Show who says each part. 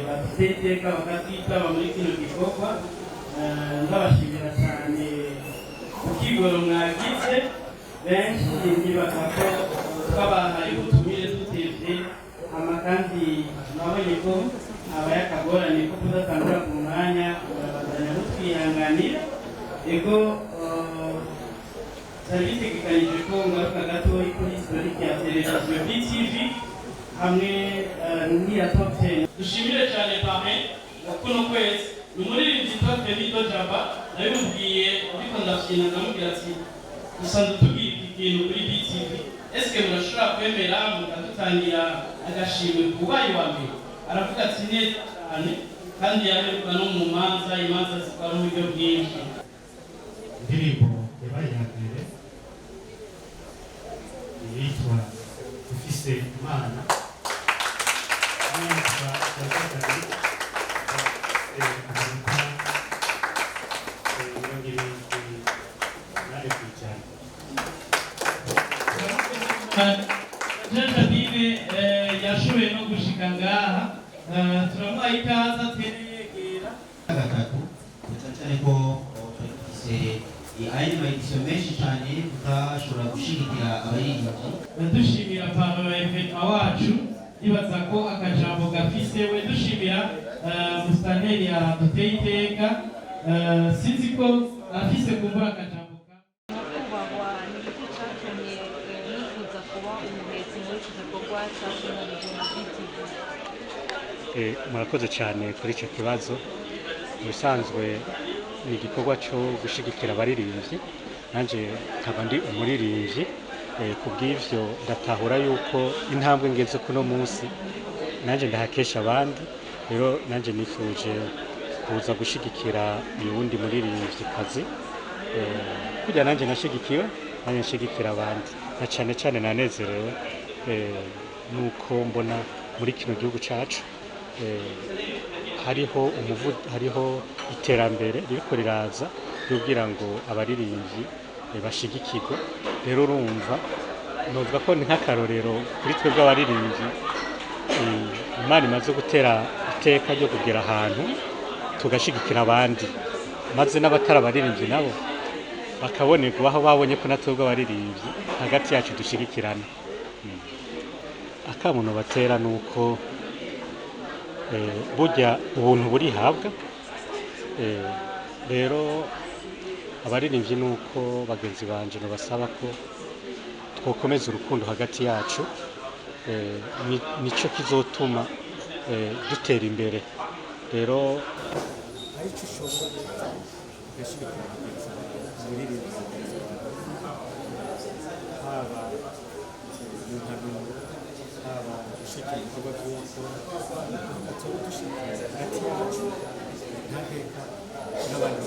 Speaker 1: bafite iteka bakatwitaba muri kino gikorwa ndabashimira cyane ukigoro mwagize benshi ndibaza ko twabahaye ubutumire dutevye kandi nabonye ko abayakagorane ko kudatangura ku mwanya urabazanya mutwihanganira ego serivisi gikanije ko ngaruka gatoyi kuri historique ya televiziyo BTV hamwe n'iya Top 10 dushimire cyane pame kuno kwezi umuririmbyi Top 10 Nito Jaba nabimubwiye ariko ndashina ndamubwira ati dusanzwe tugira ikintu kuri BTV eske murashobora kwemera mukadutangira agashimwe kubaye wa mbere aravuga ati neza cyane kandi yareruka no mu imanza zikora uburyo bwinshi
Speaker 2: indirimbo yabaye ya mbere yitwa Dufise Imana yitwa Yazagari
Speaker 1: yashoboye no gushika ngaha turamuha ikaze atwereyegera
Speaker 3: gatatu cyane ko twifise ayandi maedisiyo menshi cyane tutashobora gushigikira abayirindwi
Speaker 1: dushimira pamela wacu nibaza ko akajambo gafise we dushimira musitanteri yaduteye iteka sinzi ko afise kumbura akajambo
Speaker 2: murakoze cyane kuri icyo kibazo ubusanzwe ni igikorwa cyo gushigikira abaririmbyi nanjye nkaba ndi umuririmbyi ku bw'ibyo ndatahura yuko intambwe ngeze kuno munsi nanjye ndahakesha abandi rero nanjye nifuje kuza gushigikira uyu wundi muririmbyi kazi kugira nanjye nashigikiwe nanjye nshigikira abandi na cyane cyane nanezerewe nuko mbona muri kino gihugu cyacu hariho iterambere ririko riraza kugira ngo abaririmbyi bashigikirwe rero urumva novuga ko ni nk'akarorero kuri twebwe abaririmbyi Imana imaze gutera iteka ryo kugera ahantu tugashigikira abandi maze n'abatari abaririmbyi nabo bakabonerwa aho babonye ko natwebwe abaririmbyi hagati yacu dushigikirana akamuno batera nuko burya ubuntu burihabwa rero abaririmbyi nuko bagenzi banje basaba ko twokomeza urukundo hagati yacu nico kizotuma dutera imbere rero
Speaker 4: gushika ibikorwa byose tuba dushikiriza hagati yacu ntageka n'abandi